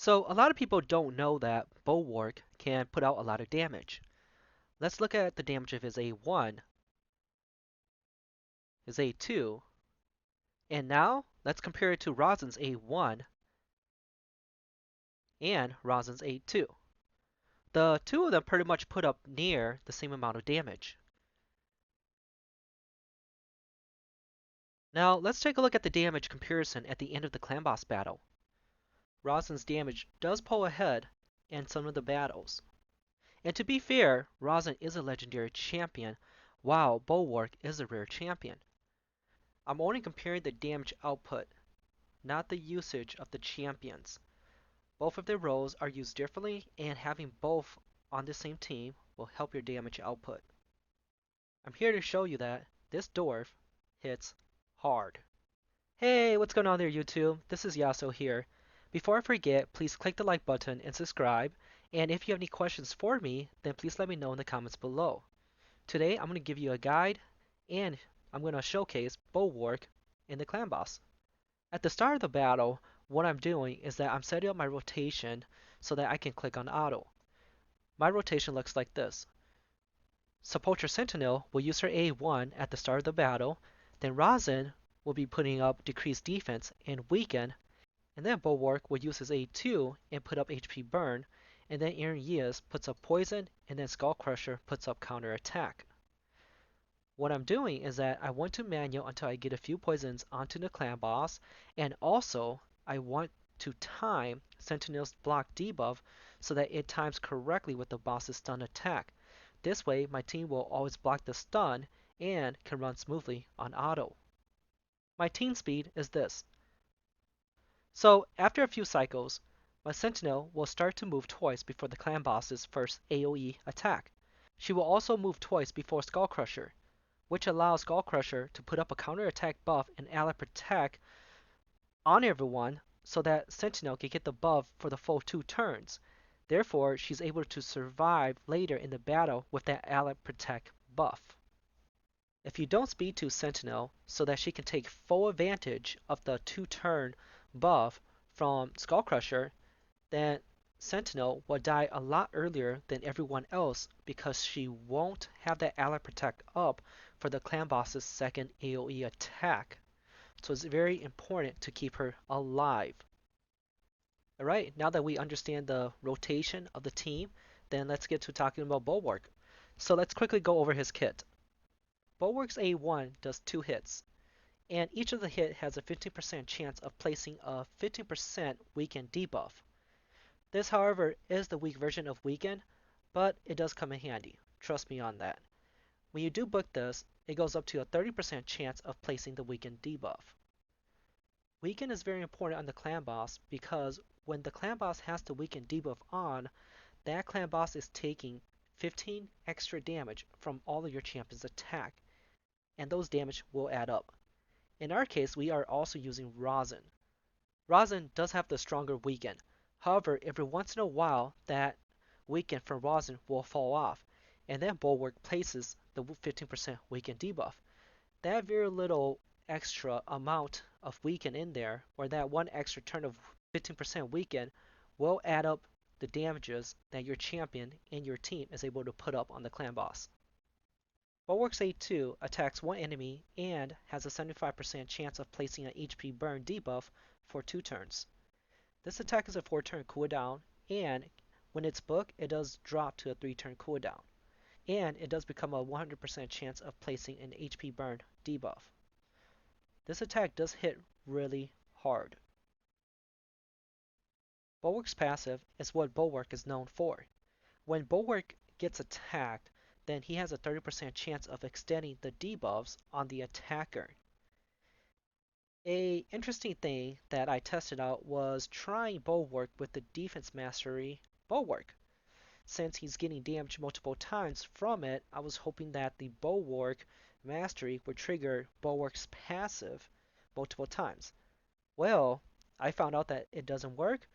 So a lot of people don't know that Bulwark can put out a lot of damage. Let's look at the damage of his A1, his A2, and now let's compare it to Rosin's A1 and Rosin's A2. The two of them pretty much put up near the same amount of damage. Now let's take a look at the damage comparison at the end of the clan boss battle. Rosin's damage does pull ahead in some of the battles. And to be fair, Rosin is a legendary champion, while Bulwark is a rare champion. I'm only comparing the damage output, not the usage of the champions. Both of their roles are used differently, and having both on the same team will help your damage output. I'm here to show you that this dwarf hits hard. Hey, what's going on there, YouTube? This is Yaso here. Before I forget, please click the like button and subscribe, and if you have any questions for me, then please let me know in the comments below. Today, I'm going to give you a guide, and I'm going to showcase Bulwark in the clan boss. At the start of the battle, what I'm doing is that I'm setting up my rotation so that I can click on auto. My rotation looks like this. Sepulchre Sentinel will use her A1 at the start of the battle, then Rosin will be putting up decreased defense and weaken, and then Bulwark will use his A2 and put up HP burn, and then Aaron puts up poison, and then Skullcrusher puts up counter attack. What I'm doing is that I want to manual until I get a few poisons onto the clan boss, and also I want to time Sentinel's block debuff so that it times correctly with the boss's stun attack. This way my team will always block the stun and can run smoothly on auto. My team speed is this. So after a few cycles, my Sentinel will start to move twice before the clan boss's first AoE attack. She will also move twice before Skullcrusher, which allows Skullcrusher to put up a counterattack buff and ally protect on everyone so that Sentinel can get the buff for the full 2 turns. Therefore, she's able to survive later in the battle with that ally protect buff. If you don't speed to Sentinel so that she can take full advantage of the 2-turn buff from Skullcrusher, then Sentinel will die a lot earlier than everyone else because she won't have that ally protect up for the clan boss's second AoE attack. So it's very important to keep her alive. Alright, now that we understand the rotation of the team, then let's get to talking about Bulwark. So let's quickly go over his kit. Bulwark's A1 does 2 hits, and each of the hit has a 15% chance of placing a 15% weaken debuff. This, however, is the weak version of weaken, but it does come in handy. Trust me on that. When you do book this, it goes up to a 30% chance of placing the weaken debuff. Weaken is very important on the clan boss because when the clan boss has the weaken debuff on, that clan boss is taking 15 extra damage from all of your champion's attack, and those damage will add up. In our case, we are also using Rosin. Rosin does have the stronger weaken. However, every once in a while, that weaken from Rosin will fall off, and then Bulwark places the 15% weaken debuff. That very little extra amount of weaken in there, or that one extra turn of 15% weaken, will add up the damages that your champion and your team is able to put up on the clan boss. Bulwark's A2 attacks one enemy and has a 75% chance of placing an HP burn debuff for 2 turns. This attack is a 4-turn cooldown, and when it's booked, it does drop to a 3-turn cooldown. And it does become a 100% chance of placing an HP burn debuff. This attack does hit really hard. Bulwark's passive is what Bulwark is known for. When Bulwark gets attacked, then he has a 30% chance of extending the debuffs on the attacker. A interesting thing that I tested out was trying Bulwark with the defense mastery Bulwark. Since he's getting damaged multiple times from it, I was hoping that the Bulwark mastery would trigger Bulwark's passive multiple times. Well, I found out that it doesn't work,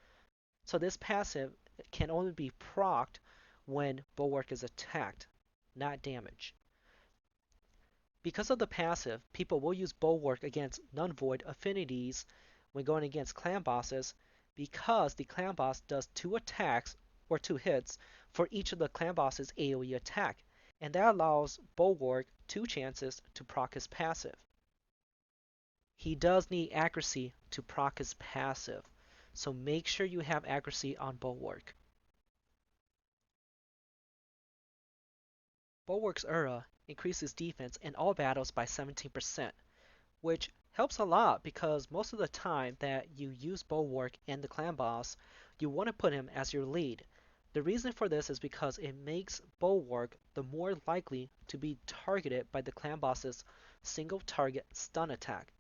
so this passive can only be procced when Bulwark is attacked, not damaged. Because of the passive, people will use Bulwark against non-void affinities when going against clan bosses because the clan boss does 2 attacks or 2 hits for each of the clan boss's AoE attack, and that allows Bulwark 2 chances to proc his passive. He does need accuracy to proc his passive, so make sure you have accuracy on Bulwark. Bulwark's aura increases defense in all battles by 17%, which helps a lot because most of the time that you use Bulwark and the clan boss, you want to put him as your lead. The reason for this is because it makes Bulwark the more likely to be targeted by the clan boss's single target stun attack.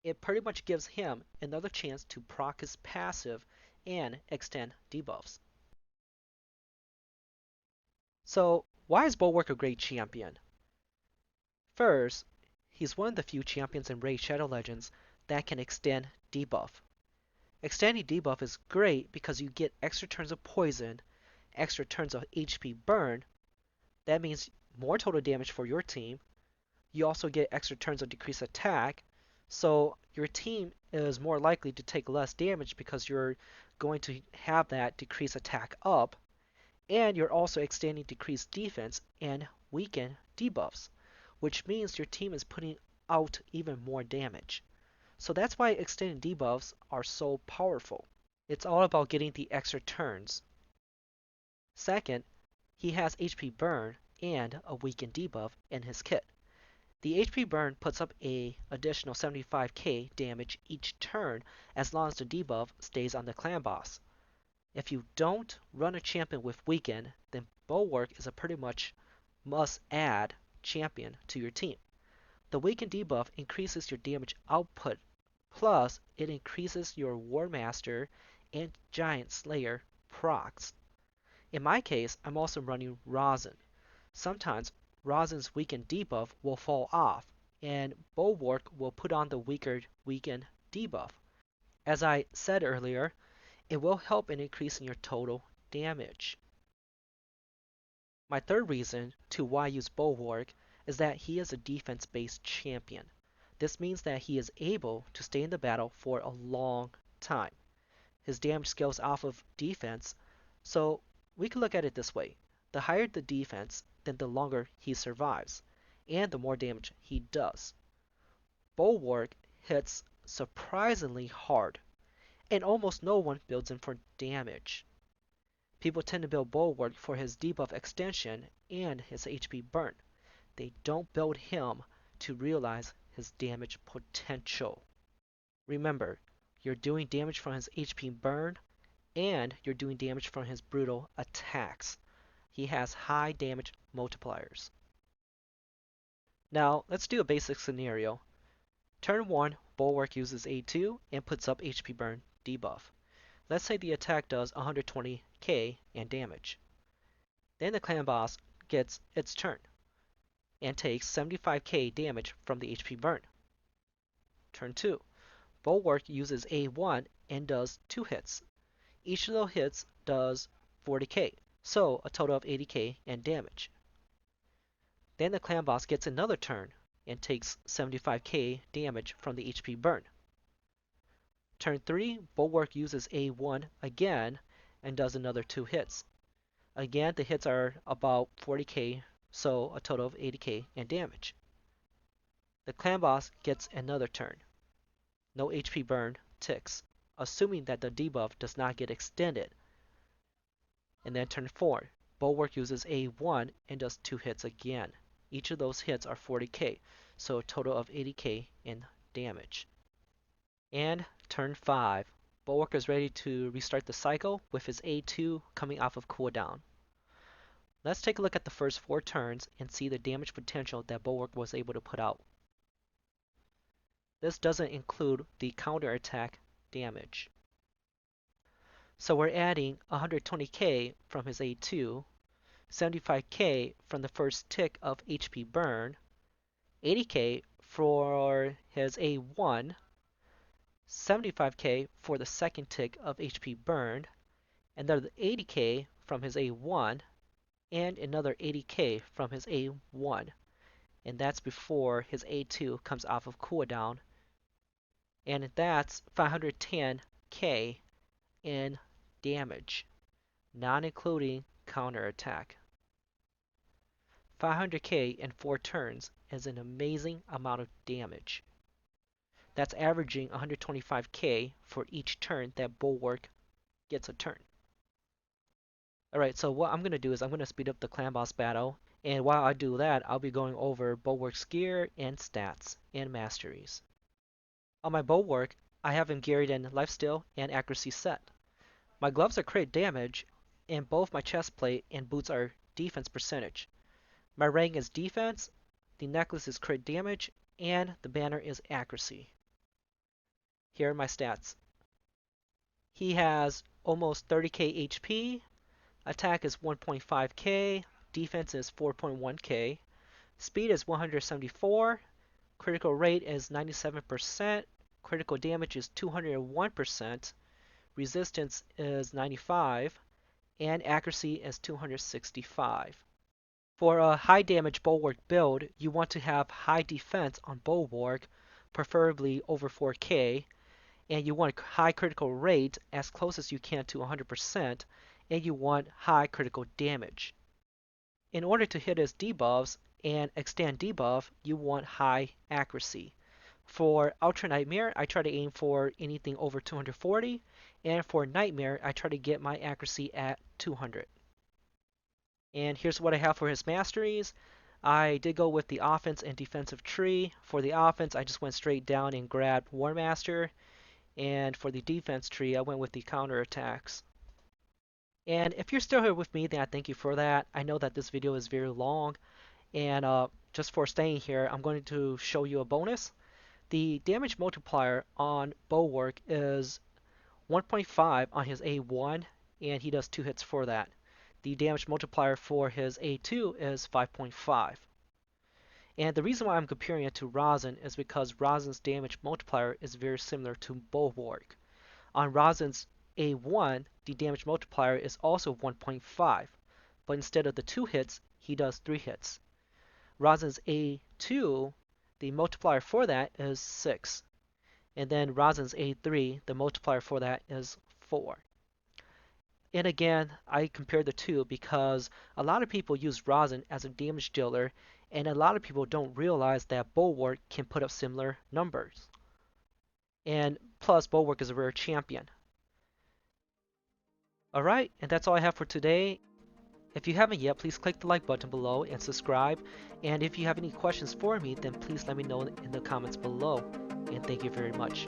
It pretty much gives him another chance to proc his passive and extend debuffs. So, why is Bulwark a great champion? First, he's one of the few champions in Raid Shadow Legends that can extend debuff. Extending debuff is great because you get extra turns of poison, extra turns of HP burn. That means more total damage for your team. You also get extra turns of decreased attack, so your team is more likely to take less damage because you're going to have that decreased attack up, and you're also extending decreased defense and weaken debuffs, which means your team is putting out even more damage. So that's why extended debuffs are so powerful. It's all about getting the extra turns. Second, he has HP burn and a weakened debuff in his kit. The HP burn puts up a additional 75k damage each turn as long as the debuff stays on the clan boss. If you don't run a champion with weaken, then Bulwark is a pretty much must-add champion to your team. The weaken debuff increases your damage output, plus it increases your War Master and Giant Slayer procs. In my case, I'm also running Rosin. Sometimes Rosin's weaken debuff will fall off, and Bulwark will put on the weaker weaken debuff. As I said earlier, it will help in increasing your total damage. My third reason to why I use Bulwark is that he is a defense-based champion. This means that he is able to stay in the battle for a long time. His damage scales off of defense, so we can look at it this way. The higher the defense, then the longer he survives, and the more damage he does. Bulwark hits surprisingly hard, and almost no one builds him for damage. People tend to build Bulwark for his debuff extension and his HP burn. They don't build him to realize his damage potential. Remember, you're doing damage from his HP burn, and you're doing damage from his brutal attacks. He has high damage multipliers. Now, let's do a basic scenario. Turn 1, Bulwark uses A2 and puts up HP burn debuff. Let's say the attack does 120k and damage. Then the clan boss gets its turn and takes 75k damage from the HP burn. Turn 2, Bulwark uses A1 and does 2 hits. Each of those hits does 40k, so a total of 80k and damage. Then the clan boss gets another turn and takes 75k damage from the HP burn. Turn 3, Bulwark uses A1 again and does another 2 hits. Again, the hits are about 40k, so a total of 80k and damage. The clan boss gets another turn. No HP burn ticks, assuming that the debuff does not get extended. And then turn 4, Bulwark uses A1 and does 2 hits again. Each of those hits are 40k, so a total of 80k in damage. And turn 5, Bulwark is ready to restart the cycle with his A2 coming off of cooldown. Let's take a look at the first 4 turns and see the damage potential that Bulwark was able to put out. This doesn't include the counterattack damage. So we're adding 120k from his A2, 75k from the first tick of HP burn, 80k for his A1, 75k for the second tick of HP burn, another 80k from his A1, and another 80k from his A1. And that's before his A2 comes off of cooldown. And that's 510k in damage, not including counterattack. 500k in 4 turns is an amazing amount of damage. That's averaging 125k for each turn that Bulwark gets a turn. Alright, so what I'm going to do is I'm going to speed up the clan boss battle, and while I do that, I'll be going over Bulwark's gear and stats and masteries. On my Bulwark, I have him geared in lifesteal and accuracy set. My gloves are crit damage, and both my chest plate and boots are defense percentage. My rank is defense, the necklace is crit damage, and the banner is accuracy. Here are my stats. He has almost 30k HP, attack is 1.5k, defense is 4.1k, speed is 174, critical rate is 97%, critical damage is 201%, resistance is 95, and accuracy is 265. For a high damage Bulwark build, you want to have high defense on Bulwark, preferably over 4k, and you want high critical rate as close as you can to 100%, and you want high critical damage. In order to hit his debuffs and extend debuff, you want high accuracy. For Ultra Nightmare, I try to aim for anything over 240, and for Nightmare, I try to get my accuracy at 200. And here's what I have for his masteries. I did go with the offense and defensive tree. For the offense, I just went straight down and grabbed War Master. And for the defense tree, I went with the counter attacks. And if you're still here with me, then I thank you for that. I know that this video is very long, and just for staying here, I'm going to show you a bonus. The damage multiplier on Bulwark is 1.5 on his A1, and he does 2 hits for that. The damage multiplier for his A2 is 5.5. And the reason why I'm comparing it to Rosin is because Rosin's damage multiplier is very similar to Bulwark. On Rosin's A1, the damage multiplier is also 1.5, but instead of the 2 hits, he does 3 hits. Rosin's A2, the multiplier for that is 6. And then Rosin's A3, the multiplier for that is 4. And again, I compare the two because a lot of people use Rosin as a damage dealer, and a lot of people don't realize that Bulwark can put up similar numbers. And plus, Bulwark is a rare champion. Alright, and that's all I have for today. If you haven't yet, please click the like button below and subscribe. And if you have any questions for me, then please let me know in the comments below. And thank you very much.